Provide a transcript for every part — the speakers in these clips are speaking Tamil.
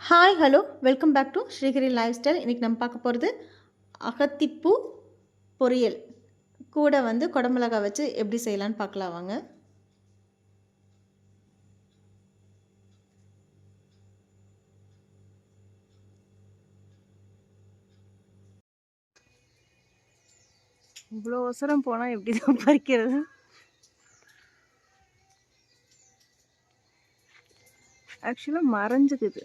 Hi hello welcome back to Srigiri lifestyle. இன்றைக்கி நம்ம பார்க்க போகிறது அகத்திப்பூ பொரியல் கூட குடமிளகா வச்சு எப்படி செய்யலான்னு பார்க்கலாம் வாங்க. இவ்வளோ அவசரம் போனால் எப்படி தான் பறிக்கிறது? ஆக்சுவலாக மறைஞ்சிக்குது.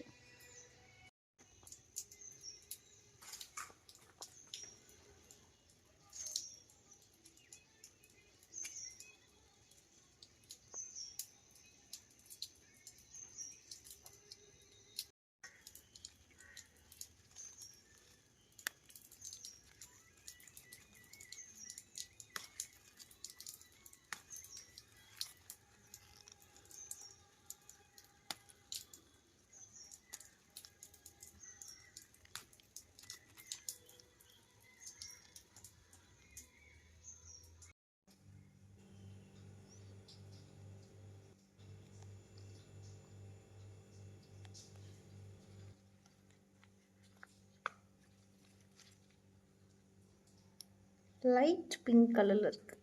லைட் பிங்க் கலரில் இருக்குது.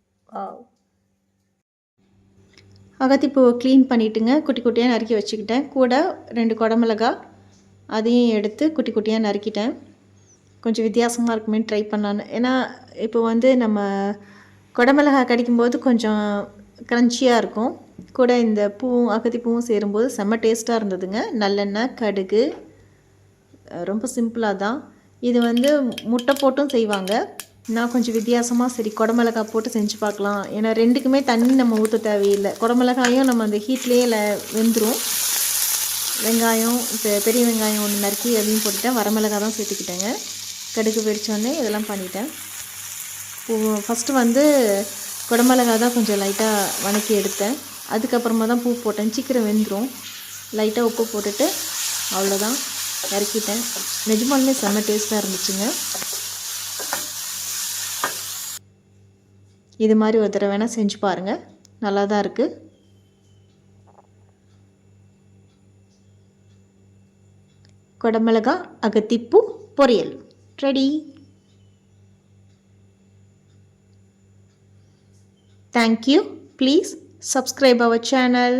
அகத்திப்பூவை க்ளீன் பண்ணிவிட்டுங்க, குட்டி குட்டியாக நறுக்கி வச்சுக்கிட்டேன். கூட 2 குடமிளகா அதையும் எடுத்து குட்டி குட்டியாக நறுக்கிட்டேன். கொஞ்சம் வித்தியாசமாக இருக்குமே ட்ரை பண்ணலான்னு. ஏன்னா இப்போ நம்ம குடமிளகா கடிக்கும்போது கொஞ்சம் க்ரன்ச்சியாக இருக்கும். கூட இந்த பூவும் அகத்திப்பூவும் சேரும்போது செம்ம டேஸ்ட்டாக இருந்ததுங்க. நல்லெண்ணெய், கடுகு, ரொம்ப சிம்பிளாக தான். இது முட்டை போட்டும் செய்வாங்க. நான் கொஞ்சம் வித்தியாசமாக சரி குடமிளகா போட்டு செஞ்சு பார்க்கலாம். ஏன்னா 2க்குமே தண்ணி நம்ம ஊற்ற தேவையில்லை. குடமிளகாயும் நம்ம அந்த ஹீட்லேயே வெந்துடும். வெங்காயம், பெரிய வெங்காயம் 1 நறுக்கி அதையும் போட்டுட்டேன். வரமிளகா தான் சேர்த்துக்கிட்டேங்க. கடுகு வெடித்தோடனே இதெல்லாம் பண்ணிட்டேன். ஃபஸ்ட்டு குடமிளகா தான் கொஞ்சம் லைட்டாக வதக்கி எடுத்தேன். அதுக்கப்புறமா தான் பூ போட்டேன். சீக்கிரம் வெந்துடும். லைட்டாக உப்பு போட்டுட்டு அவ்வளோதான், இறக்கிட்டேன். நிஜமாலுமே செம்ம டேஸ்ட்டாக இருந்துச்சுங்க. இது மாதிரி ஒரு தடவை வேணால் செஞ்சு பாருங்கள், நல்லா தான் இருக்குது. குடமிளகா அகத்திப்பூ பொரியல் ready. Thank you. Please subscribe our channel.